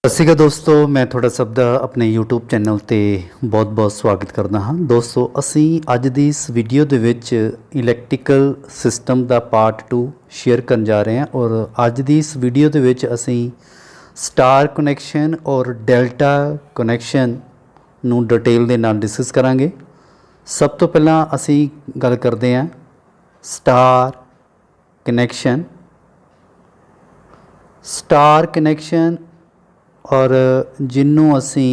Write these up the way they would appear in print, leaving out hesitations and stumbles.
ਸਤਿ ਸ਼੍ਰੀ ਅਕਾਲ ਦੋਸਤੋ, मैं ਤੁਹਾਡਾ ਸਭ ਦਾ ਆਪਣੇ YouTube ਚੈਨਲ ਤੇ ਬਹੁਤ-ਬਹੁਤ ਸਵਾਗਤ ਕਰਦਾ ਹਾਂ। ਦੋਸਤੋ ਅਸੀਂ ਅੱਜ ਦੀ ਇਸ ਵੀਡੀਓ ਦੇ ਵਿੱਚ ਇਲੈਕਟ੍ਰੀਕਲ ਸਿਸਟਮ ਦਾ ਪਾਰਟ 2 ਸ਼ੇਅਰ ਕਰਨ ਜਾ ਰਹੇ ਹਾਂ ਔਰ ਅੱਜ ਦੀ ਇਸ ਵੀਡੀਓ ਦੇ ਵਿੱਚ ਅਸੀਂ ਸਟਾਰ ਕਨੈਕਸ਼ਨ ਔਰ ਡੈਲਟਾ ਕਨੈਕਸ਼ਨ ਨੂੰ ਡਿਟੇਲ ਦੇ ਨਾਲ ਡਿਸਕਸ ਕਰਾਂਗੇ। ਸਭ ਤੋਂ ਪਹਿਲਾਂ ਅਸੀਂ ਗੱਲ ਕਰਦੇ ਹਾਂ ਸਟਾਰ ਕਨੈਕਸ਼ਨ। ਸਟਾਰ ਕਨੈਕਸ਼ਨ और जिन्हों असी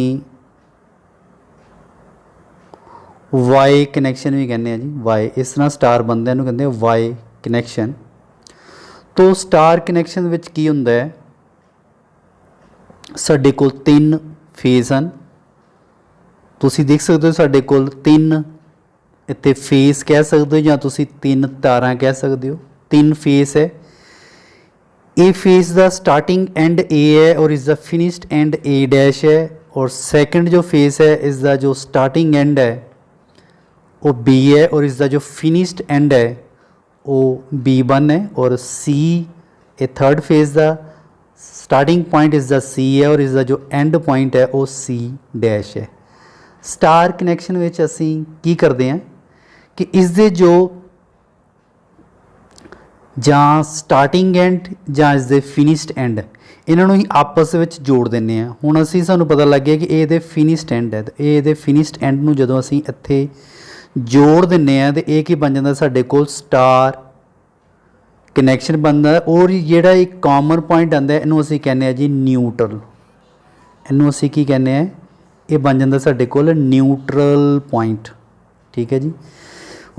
वाई कनैक्शन भी कहने जी, वाई इस तरह स्टार बंदे कहते हैं वाई कनैक्शन। तो स्टार कनैक्शन विच की हुंदा है, साडे कोल 3 फेज हैं। तुसी देख सकते हो साडे कोल 3 इत्थे फेस कह सकते हो या तुसी 3 तारां कह सकते हो। 3 फेस है। ए फेस दा स्टार्टिंग एंड ए है और इसका फिनिश्ड एंड ए डैश है। और सेकंड जो फेस है इसका जो स्टार्टिंग एंड है वो बी है और इसका जो फिनिश्ड एंड है वो B1 है। और सी ए थर्ड फेस का स्टार्टिंग पॉइंट इसका सी है और इसका जो एंड पॉइंट है वो C डैश है। स्टार कनैक्शन में असी की करते हैं कि इसके जो ਜਾਂ ਸਟਾਰਟਿੰਗ ਐਂਡ ਜਾਂ ਇਸ ਦੇ ਫਿਨਿਸ਼ਡ ਐਂਡ ਇਹਨਾਂ ਨੂੰ ਹੀ ਆਪਸ ਵਿੱਚ ਜੋੜ ਦਿੰਦੇ ਆ। ਹੁਣ ਅਸੀਂ ਸਾਨੂੰ ਪਤਾ ਲੱਗ ਗਿਆ ਕਿ ਇਹ ਇਹਦੇ ਫਿਨਿਸ਼ਡ ਐਂਡ ਹੈ ਤੇ ਇਹ ਇਹਦੇ ਫਿਨਿਸ਼ਡ ਐਂਡ ਨੂੰ ਜਦੋਂ ਅਸੀਂ ਇੱਥੇ ਜੋੜ ਦਿੰਦੇ ਆ ਤੇ ਇਹ ਕੀ ਬਣ ਜਾਂਦਾ, ਸਾਡੇ ਕੋਲ ਸਟਾਰ ਕਨੈਕਸ਼ਨ ਬਣਦਾ। ਔਰ ਜਿਹੜਾ ਇੱਕ ਕਾਮਨ ਪੁਆਇੰਟ ਆਉਂਦਾ ਇਹਨੂੰ ਅਸੀਂ ਕਹਿੰਦੇ ਆ ਜੀ ਨਿਊਟਰਲ। ਇਹਨੂੰ ਅਸੀਂ ਕੀ ਕਹਿੰਦੇ ਆ, ਇਹ ਬਣ ਜਾਂਦਾ ਸਾਡੇ ਕੋਲ ਨਿਊਟਰਲ ਪੁਆਇੰਟ। ਠੀਕ ਹੈ ਜੀ।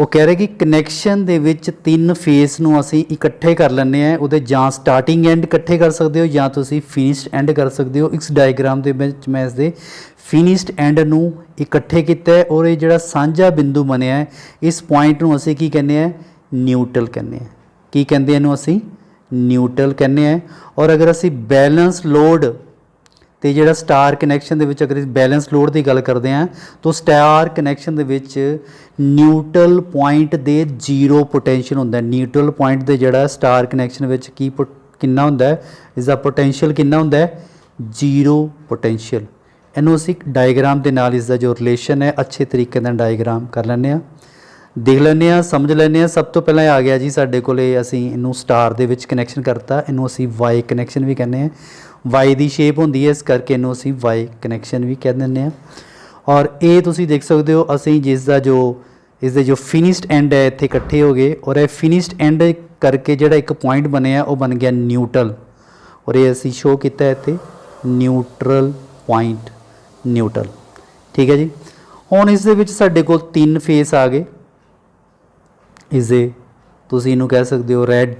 ਉਹ ਕਹਿ ਰਹੇ ਕਿ ਕਨੈਕਸ਼ਨ ਦੇ ਵਿੱਚ 3 ਫੇਸ ਨੂੰ ਅਸੀਂ ਇਕੱਠੇ ਕਰ ਲੈਂਦੇ ਆ। ਉਹਦੇ ਜਾਂ ਸਟਾਰਟਿੰਗ ਐਂਡ ਇਕੱਠੇ ਕਰ ਸਕਦੇ ਹੋ ਜਾਂ ਤੁਸੀਂ ਫਿਨਿਸ਼ਡ ਐਂਡ ਕਰ ਸਕਦੇ ਹੋ। ਇਸ ਡਾਇਗਰਾਮ ਦੇ ਵਿੱਚ ਮੈਂ ਇਸ ਦੇ ਫਿਨਿਸ਼ਡ ਐਂਡ ਨੂੰ ਇਕੱਠੇ ਕੀਤਾ ਹੈ ਔਰ ਇਹ ਜਿਹੜਾ ਸਾਂਝਾ ਬਿੰਦੂ ਬਣਿਆ ਹੈ ਇਸ ਪੁਆਇੰਟ ਨੂੰ ਅਸੀਂ ਕੀ ਕਹਿੰਦੇ ਆ, ਨਿਊਟਰਲ ਕਹਿੰਦੇ ਆ। ਕੀ ਕਹਿੰਦੇ ਇਹਨੂੰ ਅਸੀਂ, ਨਿਊਟਰਲ ਕਹਿੰਦੇ ਆ। ਔਰ ਅਗਰ ਅਸੀਂ ਬੈਲੈਂਸ ਲੋਡ ਤੇ ਜਿਹੜਾ ਸਟਾਰ ਕਨੈਕਸ਼ਨ ਦੇ ਵਿੱਚ ਅਗਰ ਇਸ ਬੈਲੈਂਸ ਲੋਡ ਦੀ ਗੱਲ ਕਰਦੇ ਹਾਂ ਤਾਂ ਸਟਾਰ ਕਨੈਕਸ਼ਨ ਦੇ ਵਿੱਚ ਨਿਊਟਰਲ ਪੁਆਇੰਟ ਦੇ 0 ਪੋਟੈਂਸ਼ੀਅਲ ਹੁੰਦਾ। ਨਿਊਟਰਲ ਪੁਆਇੰਟ ਦੇ ਜਿਹੜਾ ਸਟਾਰ ਕਨੈਕਸ਼ਨ ਵਿੱਚ ਕੀ ਕਿੰਨਾ ਹੁੰਦਾ ਹੈ, ਇਸ ਦਾ ਪੋਟੈਂਸ਼ੀਅਲ ਕਿੰਨਾ ਹੁੰਦਾ ਹੈ, 0 ਪੋਟੈਂਸ਼ੀਅਲ। ਇਹਨੂੰ ਅਸੀਂ ਡਾਇਗਰਾਮ ਦੇ ਨਾਲ ਇਸ ਦਾ ਜੋ ਰਿਲੇਸ਼ਨ ਹੈ ਅੱਛੇ ਤਰੀਕੇ ਨਾਲ ਡਾਇਗਰਾਮ ਕਰ ਲੈਂਦੇ ਹਾਂ, ਦੇਖ ਲੈਂਦੇ ਹਾਂ, ਸਮਝ ਲੈਂਦੇ ਹਾਂ। ਸਭ ਤੋਂ ਪਹਿਲਾਂ ਇਹ ਆ ਗਿਆ ਜੀ ਸਾਡੇ ਕੋਲੇ, ਅਸੀਂ ਇਹਨੂੰ ਸਟਾਰ ਦੇ ਵਿੱਚ ਕਨੈਕਸ਼ਨ ਕਰਤਾ। ਇਹਨੂੰ ਅਸੀਂ ਵਾਈ ਕਨੈਕਸ਼ਨ ਵੀ ਕਹਿੰਦੇ ਹਾਂ। वाई की शेप होंगी है इस करके इनू असी वाई कनैक्शन भी कह दें। और ये तुसी देख सकते हो असी जिसका जो इसके जो फिनिश्ड एंड है इतने इकट्ठे हो गए और ये फिनिश्ड एंड करके जोड़ा एक पॉइंट बनया वो बन गया न्यूट्रल। और ये असी शो किया इतने न्यूट्रल पॉइंट, न्यूट्रल। ठीक है जी। हुण इस दे विच साडे कोल 3 फेस आ गए। इसके तुसी इनू कह सकते हो रैड,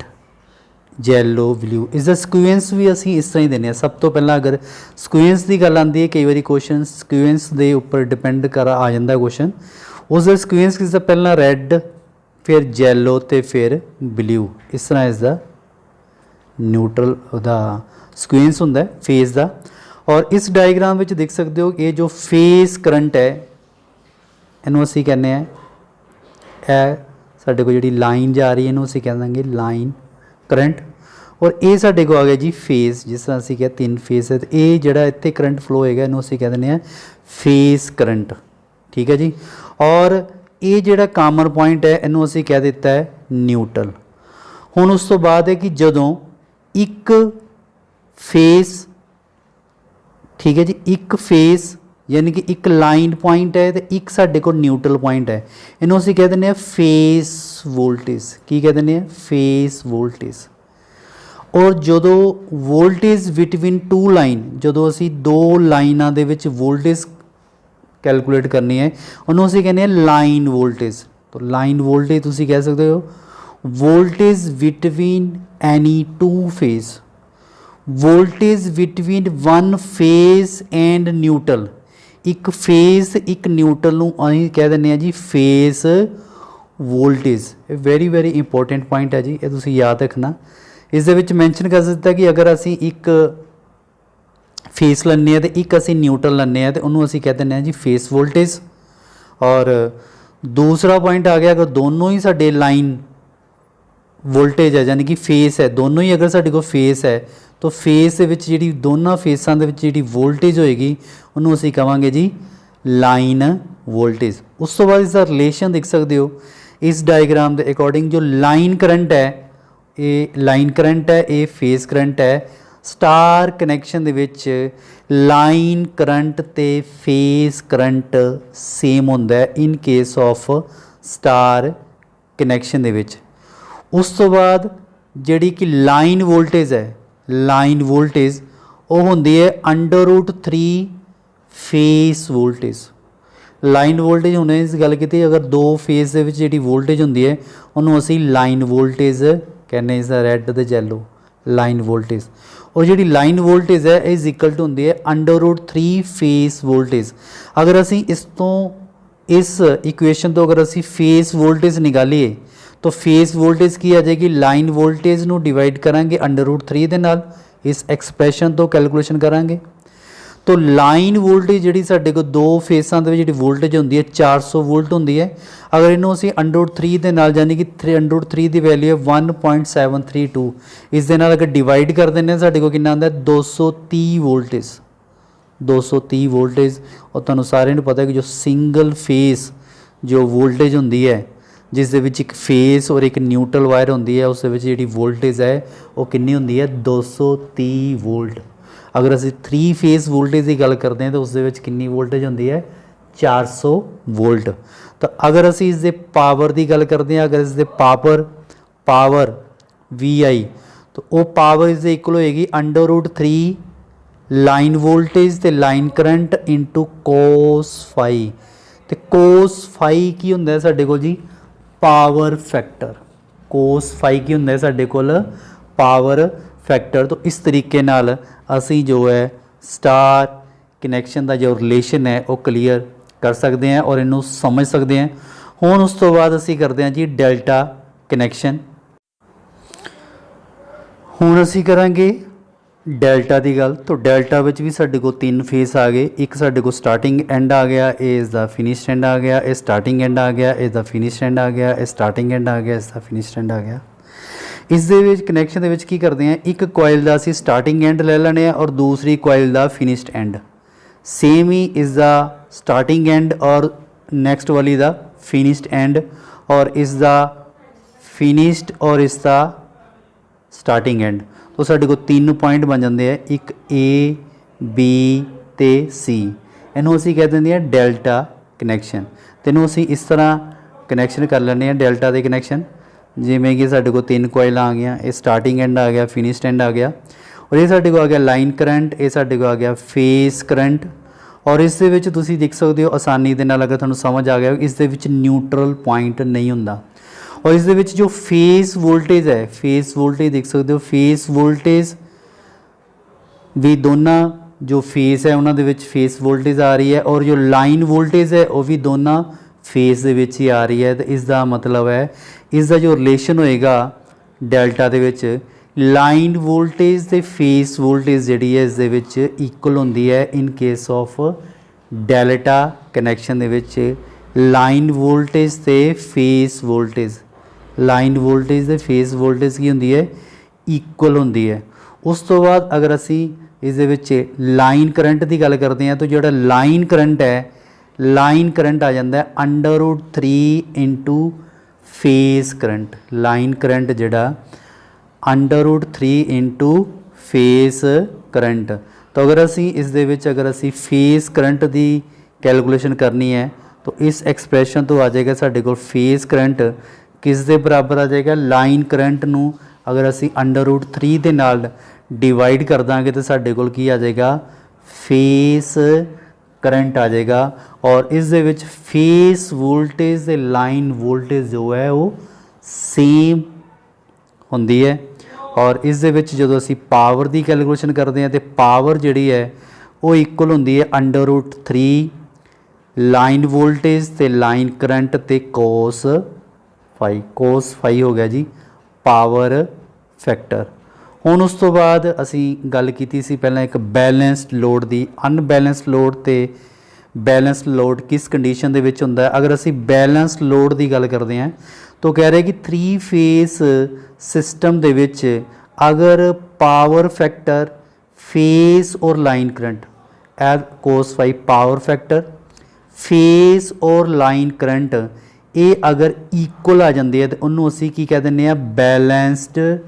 जैलो, ब्लू। इसका स्क्यूएंस भी असी इस तरह ही देने। सब तो पहला अगर स्क्यूएंस की गल आती है, कई बार क्वेश्चन स्क्यूएंस के उपर डिपेंड कर आ जाता क्वेश्चन। उसका स्क्यूएंस किसका पहला रैड, फिर जैलो तो फिर ब्लू। इस तरह इसका न्यूट्रल का स्क्यूएंस होंगे फेस का। और इस डायग्राम में देख सकते हो ये जो फेस करंट है इनू असी कहने साडे को जी लाइन जा रही है इनू असी कह देंगे लाइन करंट। और ये साडे को आ गया जी फेस, जिस तरह असी क्या 3 फेस है तो ये जड़ा इत्थे करंट फ्लो होएगा इनू असी कह देने फेस करंट। ठीक है जी। और ये जड़ा कामन पॉइंट है इनू असी कह दिता है न्यूट्रल। हुण उस तो बाद है कि जदों एक फेस, ठीक है जी, एक फेस यानी कि एक लाइन पॉइंट है तो एक साडे को न्यूट्रल पॉइंट है, इनू असी कह देने फेस वोल्टेज। की कह देने फेस वोल्टेज। और जदों वोल्टेज बिटवीन 2 लाइन, जदों असी 2 लाइनां दे विच वोल्टेज कैलकुलेट करनी है उन्होंने असी कहने लाइन वोल्टेज। तो लाइन वोल्टेज तुसी कह सकते हो voltage between any 2 phase, voltage between 1 phase and neutral. एक फेस एक न्यूट्रल नूं असीं कह दिंदे आ जी phase voltage. Very very important point है जी, ये तुसीं याद रखना। इस दे विच मैंशन कर दिता कि अगर असीं एक फेस लैंदे तो एक असीं न्यूट्रल लैंदे तो उन्होंने असीं कह दिंदे जी फेस वोल्टेज। और दूसरा पॉइंट आ गया अगर दोनों ही साडे लाइन वोल्टेज है यानी कि फेस है, दोनों ही अगर साडे कोल फेस है तो फेस ਦੇ ਵਿੱਚ ਜਿਹੜੀ ਦੋਨਾਂ ਫੇਸਾਂ ਦੇ ਵਿੱਚ ਜਿਹੜੀ ਵੋਲਟੇਜ ਹੋਏਗੀ ਉਹਨੂੰ ਅਸੀਂ ਕਹਾਂਗੇ ਜੀ ਲਾਈਨ ਵੋਲਟੇਜ। ਉਸ ਤੋਂ ਬਾਅਦ ਇਸ ਦਾ ਰਿਲੇਸ਼ਨ ਦੇਖ ਸਕਦੇ ਹੋ ਇਸ ਡਾਇਗਰਾਮ ਦੇ ਅਕੋਰਡਿੰਗ। ਜੋ ਲਾਈਨ ਕਰੰਟ ਹੈ ਇਹ ਲਾਈਨ ਕਰੰਟ ਹੈ, ਇਹ ਫੇਸ ਕਰੰਟ ਹੈ। ਸਟਾਰ ਕਨੈਕਸ਼ਨ ਦੇ ਵਿੱਚ ਲਾਈਨ ਕਰੰਟ ਤੇ ਫੇਸ ਕਰੰਟ ਸੇਮ ਹੁੰਦਾ ਹੈ in case of star connection ਦੇ ਵਿੱਚ। ਉਸ ਤੋਂ ਬਾਅਦ ਜਿਹੜੀ ਕਿ ਲਾਈਨ ਵੋਲਟੇਜ ਹੈ, ਲਾਈਨ ਵੋਲਟੇਜ ਉਹ ਹੁੰਦੀ ਹੈ √3 ਫੇਸ ਵੋਲਟੇਜ। ਲਾਈਨ ਵੋਲਟੇਜ ਹੁਣ ਇਸ ਗੱਲ ਕੀਤੀ ਅਗਰ ਦੋ ਫੇਸ ਦੇ ਵਿੱਚ ਜਿਹੜੀ ਵੋਲਟੇਜ ਹੁੰਦੀ ਹੈ ਉਹਨੂੰ ਅਸੀਂ ਲਾਈਨ ਵੋਲਟੇਜ ਕਹਿੰਦੇ ਇਸ ਦਾ ਰੈੱਡ ਤੇ ਯੈਲੋ ਲਾਈਨ ਵੋਲਟੇਜ। और जी लाइन वोल्टेज है इज इक्वल टू होंगी है √3 फेस वोल्टेज। अगर असी इस तो इस इक्वेशन तो अगर असी फेस वोल्टेज निकालीए तो फेस वोल्टेज की आ जाएगी लाइन वोल्टेज नू डिवाइड करांगे √3 दे नाल। इस एक्सप्रैशन तो कैलकुलेशन करांगे तो लाइन वोल्टेज जी साढ़े को दो फेसां दे जी वोल्टेज होंगी है 400 वोल्ट होंगी है। अगर इनू असी √3 दे नाल यानी कि √3 की वैल्यू है 1.732 इस दे नाल अगर डिवाइड कर देने साढ़े को कितना आंदा 230 वोल्टेज। 230 वोल्टेज और तुहानूं सारिआं नूं पता है कि जो सिंगल फेस जो वोल्टेज होंगी है जिस दे विच एक फेस और एक न्यूट्रल वायर होंगी है उस दे विच जिहड़ी वोल्टेज है वो कितनी होंगी है 230 वोल्ट। अगर असी 3 फेस वोल्टेज की गल करते हैं तो उस कितनी वोल्टेज होंगी है 400 वोल्ट। तो अगर असी इस पावर की गल करते हैं अगर इस पावर VI तो वो पावर इस इक्वल होएगी √3 लाइन वोल्टेज तो line current into cos phi. तो cos फाई की होंदा है साडे कोल जी पावर फैक्टर। cos फाई की होंदा है साडे कोल पावर फैक्टर। तो इस तरीके नाल असी जो है स्टार कनैक्शन का जो रिलेशन है वो क्लीयर कर सकते हैं और इनू समझ सकते हैं। हुण उस तो बाद असी करते हैं जी डेल्टा कनैक्शन। हुण असी करांगे डेल्टा की गल। तो डेल्टा विच भी साडे को 3 फेस आ गए। एक साडे को स्टार्टिंग एंड आ गया, ये इस दा फिनिश्ड एंड आ गया, ये स्टार्टिंग एंड आ गया, इस दा फिनिश्ड एंड आ गया, ये स्टार्टिंग एंड आ गया, इस दा फिनिश्ड एंड आ गया। इस कनैक्शन के की करते हैं एक कोयल का असी स्टार्टिंग एंड ले लेने और दूसरी कोयल का फिनिश्ड एंड। सेम ही इसका स्टार्टिंग एंड और नैक्सट वाली का फिनिश्ड एंड और इसका फिनिश्ड और इसका स्टार्टिंग एंड। तो साढ़े को 3 पॉइंट बन जाते हैं एक A B ते C। इनू असी कह देंगे हैं डेल्टा कनैक्शन। तो इनू असी इस तरह कनैक्शन कर लेने हैं डेल्टा के कनैक्शन जिमें कि साढ़े को 3 कोयल आ गया, ये स्टार्टिंग एंड आ गया, फिनिश्ड एंड आ गया और ये साढ़े को आ गया लाइन करंट, ये साढ़े को आ गया फेस करंट। और इस दे विच तुसीं देख सकते हो आसानी दे नाल अगर तुहानूं समझ आ गया इस दे विच न्यूट्रल पॉइंट नहीं हुंदा। और इस दे विच जो फेस वोल्टेज है, फेस वोल्टेज देख सकते हो, फेस वोल्टेज भी दोनों जो फेस है उन्होंने विच फेस वोल्टेज आ रही है और जो लाइन वोल्टेज है वो भी दोनों फेस दे विच ही आ रही है। तो इसका मतलब है इसका जो रिलेशन होएगा delta they which line voltage ते फेस वोल्टेज जिहड़ी है इस दे विच इक्वल होंदी है in case of delta connection they which line voltage ते फेस वोल्टेज, लाइन वोल्टेज ते फेस वोल्टेज की होंदी है इक्वल होंदी है। उस तो बाद अगर असी इस दे विच लाइन करंट की गल करते हैं तो जो लाइन करंट है लाइन करंट आ जाता है √3 into face current. Line current जोड़ा √3 इंटू फेस करंट। तो अगर असी इस दे विच अगर असी फेस करंट की कैलकुलेशन करनी है तो इस एक्सप्रैशन तो आ जाएगा साढ़े को फेस करंट किस दे बराबर आ जाएगा लाइन करंट नू अगर असी √3 दे नाल डिवाइड कर देंगे तो साढ़े कोल की आ जाएगा फेस करंट आ जाएगा। और इस दे विच फेस वोल्टेज ते लाइन वोल्टेज जो है वो सेम होंदी है। और इस दे विच जदों असी पावर की कैलकुलेशन करते हैं तो पावर जिहड़ी है वो इक्वल होंदी है √3 लाइन वोल्टेज ते लाइन करंट ते cos फाई। cos फाई हो गया जी पावर फैक्टर। हुण उस तो बाद असी गल कीती सी पहलां एक बैलेंस्ड लोड की। अनबैलेंस्ड लोड ते बैलेंस्ड लोड किस कंडीशन दे विच हुंदा है। अगर असी बैलेंस्ड लोड की गल करते हैं तो कह रहे कि 3 फेस सिस्टम दे विच अगर पावर फैक्टर फेस और line current as cos phi power factor phase और लाइन करंट ये अगर इक्वल आ जाते हैं तो उन्होंने असी की कह दें बैलेंसड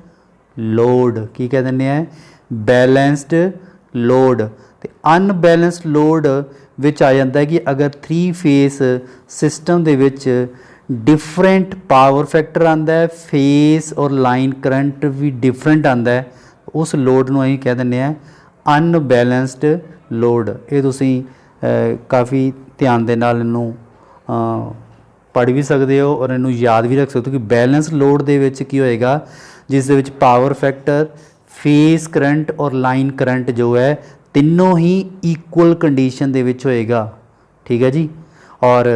लोड की कह दें बैलेंसड लोड तो अनबैलेंसड लोड विच आ जाता है कि अगर 3 फेस सिस्टम दे विच डिफरेंट पावर फैक्टर आता है फेस और लाइन करंट भी डिफरेंट आता है उस लोड को अं कह दें अनबैलेंसड लोड ये तुसी काफ़ी ध्यान दे नाल इनू पढ़ भी सकते हो और इनू याद भी रख सकते हो कि बैलेंस लोड दे विच की होएगा जिस दे विच पावर फैक्टर फेस करंट और लाइन करंट जो है तीनों ही इक्वल कंडीशन दे विच होएगा। ठीक है जी। और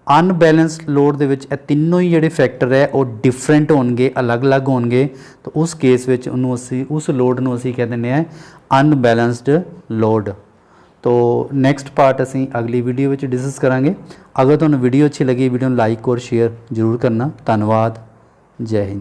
अनबैलेंस लोड दे विच तीनों ही जिहड़े फैक्टर है वो डिफरेंट होणगे अलग अलग होणगे तो उस केस विच उन्होंने असी उस लोड नूं असी कह दिंदे हैं अनबैलेंसड लोड। तो नैक्सट पार्ट असी अगली वीडियो में डिस्कस करांगे। अगर तुहानूं वीडियो अच्छी लगी वीडियो लाइक और शेयर जरूर करना। धन्यवाद। जय हिंद।